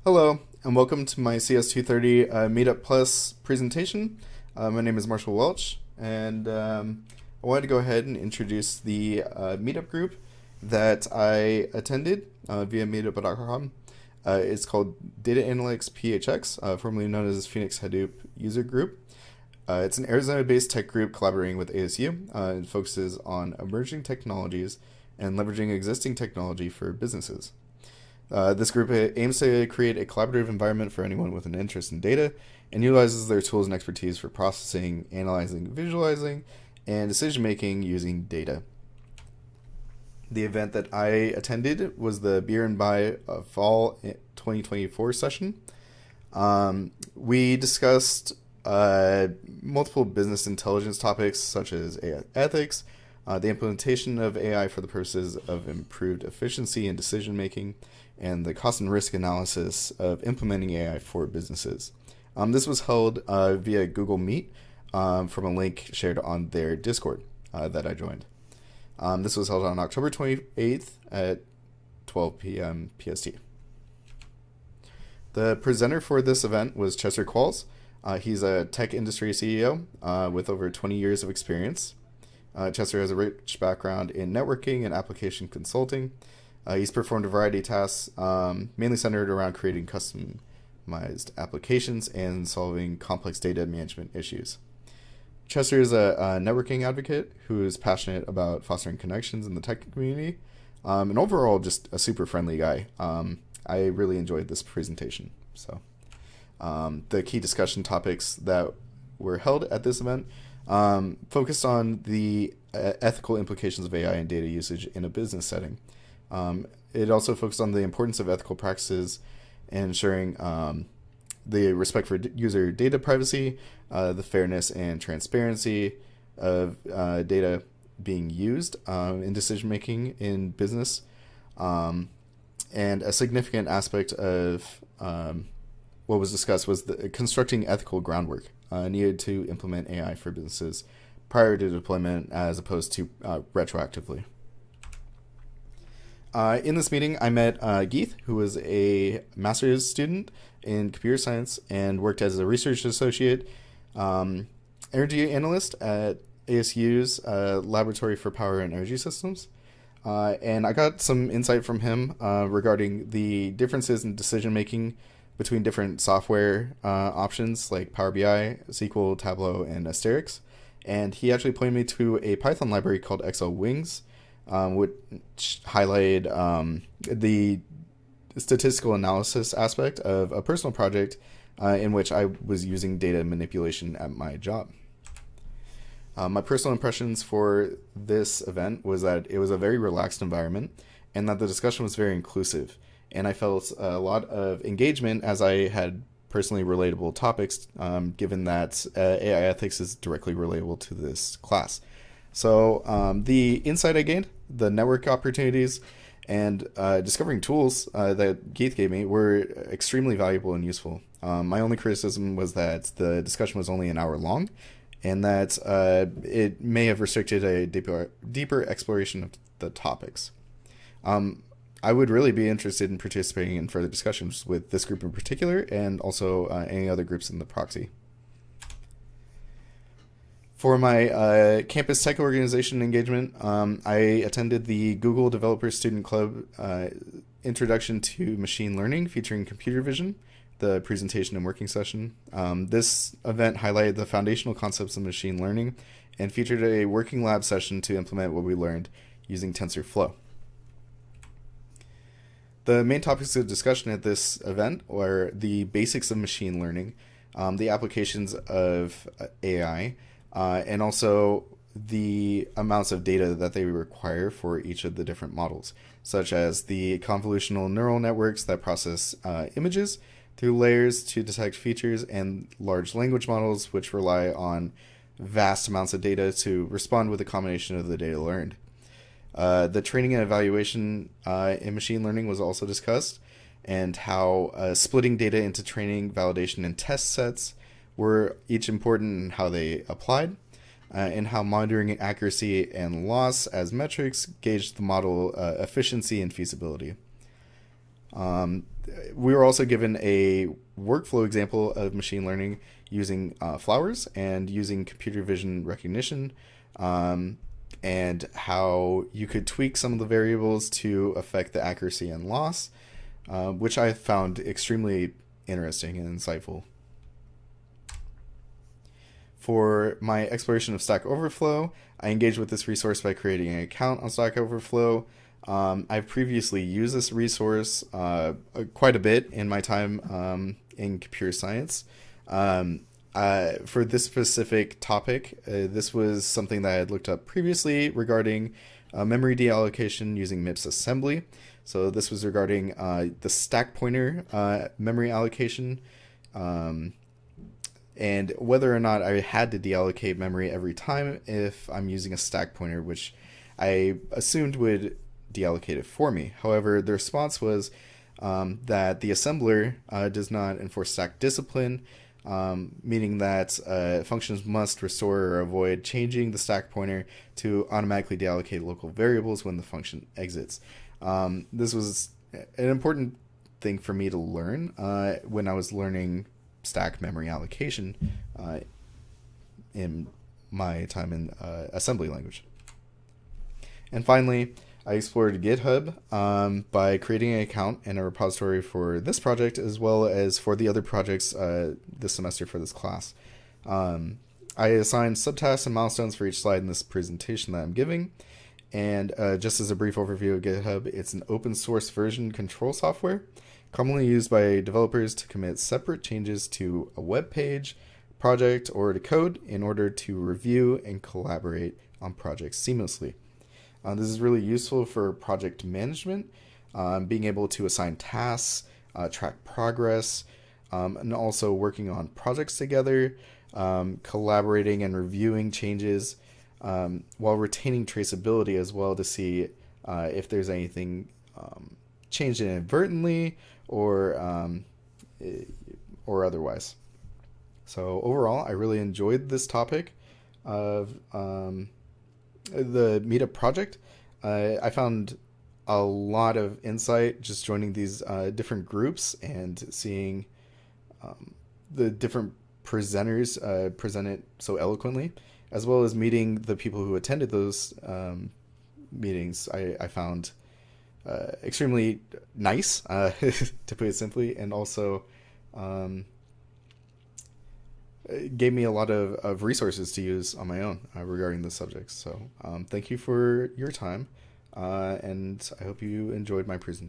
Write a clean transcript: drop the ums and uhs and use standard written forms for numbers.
Hello, and welcome to my cs230 Meetup Plus presentation. My name is Marshall Welch, and I wanted to go ahead and introduce the Meetup group that I attended via meetup.com. It's called Data Analytics PHX, formerly known as Phoenix Hadoop User Group. It's an Arizona-based tech group collaborating with ASU. It focuses on emerging technologies and leveraging existing technology for businesses. This group aims to create a collaborative environment for anyone with an interest in data and utilizes their tools and expertise for processing, analyzing, visualizing, and decision making using data. The event that I attended was the Beer and Buy Fall 2024 session. We discussed multiple business intelligence topics such as AI ethics, the implementation of AI for the purposes of improved efficiency and decision making, and the cost and risk analysis of implementing AI for businesses. This was held via Google Meet from a link shared on their Discord that I joined. This was held on October 28th at 12 p.m. PST. The presenter for this event was Chester Qualls. He's a tech industry CEO with over 20 years of experience. Chester has a rich background in networking and application consulting. He's performed a variety of tasks, mainly centered around creating customized applications and solving complex data management issues. Chester is a networking advocate who is passionate about fostering connections in the tech community, and overall just a super friendly guy. I really enjoyed this presentation. So, the key discussion topics that were held at this event focused on the ethical implications of AI and data usage in a business setting. It also focused on the importance of ethical practices and ensuring the respect for user data privacy, the fairness and transparency of data being used in decision making in business, and a significant aspect of what was discussed was constructing ethical groundwork needed to implement AI for businesses prior to deployment as opposed to retroactively. In this meeting, I met Geeth, who was a master's student in computer science and worked as a research associate, energy analyst at ASU's Laboratory for Power and Energy Systems. And I got some insight from him regarding the differences in decision making between different software options like Power BI, SQL, Tableau, and Asterix. And he actually pointed me to a Python library called XL Wings, which highlighted the statistical analysis aspect of a personal project in which I was using data manipulation at my job. My personal impressions for this event was that it was a very relaxed environment and that the discussion was very inclusive. And I felt a lot of engagement as I had personally relatable topics, given that AI ethics is directly relatable to this class. So the insight I gained, the network opportunities, and discovering tools that Geeth gave me were extremely valuable and useful. My only criticism was that the discussion was only an hour long, and that it may have restricted a deeper exploration of the topics. I would really be interested in participating in further discussions with this group in particular, and also any other groups in the proxy. For my campus tech organization engagement, I attended the Google Developer Student Club Introduction to Machine Learning featuring computer vision, the presentation and working session. This event highlighted the foundational concepts of machine learning and featured a working lab session to implement what we learned using TensorFlow. The main topics of discussion at this event were the basics of machine learning, the applications of AI, and also the amounts of data that they require for each of the different models, such as the convolutional neural networks that process images through layers to detect features, and large language models which rely on vast amounts of data to respond with a combination of the data learned. The training and evaluation in machine learning was also discussed, and how splitting data into training, validation, and test sets were each important and how they applied, and how monitoring accuracy and loss as metrics gauged the model efficiency and feasibility. We were also given a workflow example of machine learning using flowers and using computer vision recognition, and how you could tweak some of the variables to affect the accuracy and loss, which I found extremely interesting and insightful. For my exploration of Stack Overflow, I engaged with this resource by creating an account on Stack Overflow. I've previously used this resource quite a bit in my time in computer science. For this specific topic, this was something that I had looked up previously regarding memory deallocation using MIPS assembly. So this was regarding the stack pointer memory allocation, and whether or not I had to deallocate memory every time if I'm using a stack pointer, which I assumed would deallocate it for me. However, the response was that the assembler does not enforce stack discipline, meaning that functions must restore or avoid changing the stack pointer to automatically deallocate local variables when the function exits. This was an important thing for me to learn when I was learning stack memory allocation in my time in assembly language. And finally, I explored GitHub by creating an account and a repository for this project, as well as for the other projects this semester for this class. I assigned subtasks and milestones for each slide in this presentation that I'm giving. And just as a brief overview of GitHub, it's an open source version control software commonly used by developers to commit separate changes to a web page, project, or to code in order to review and collaborate on projects seamlessly. This is really useful for project management, being able to assign tasks, track progress, and also working on projects together, collaborating and reviewing changes, while retaining traceability as well to see if there's anything changed inadvertently or otherwise. So overall, I really enjoyed this topic of the meetup project. I found a lot of insight just joining these different groups and seeing the different presenters present it so eloquently, as well as meeting the people who attended those meetings. I found extremely nice, to put it simply, and also it gave me a lot of resources to use on my own regarding this subject. So thank you for your time, and I hope you enjoyed my presentation.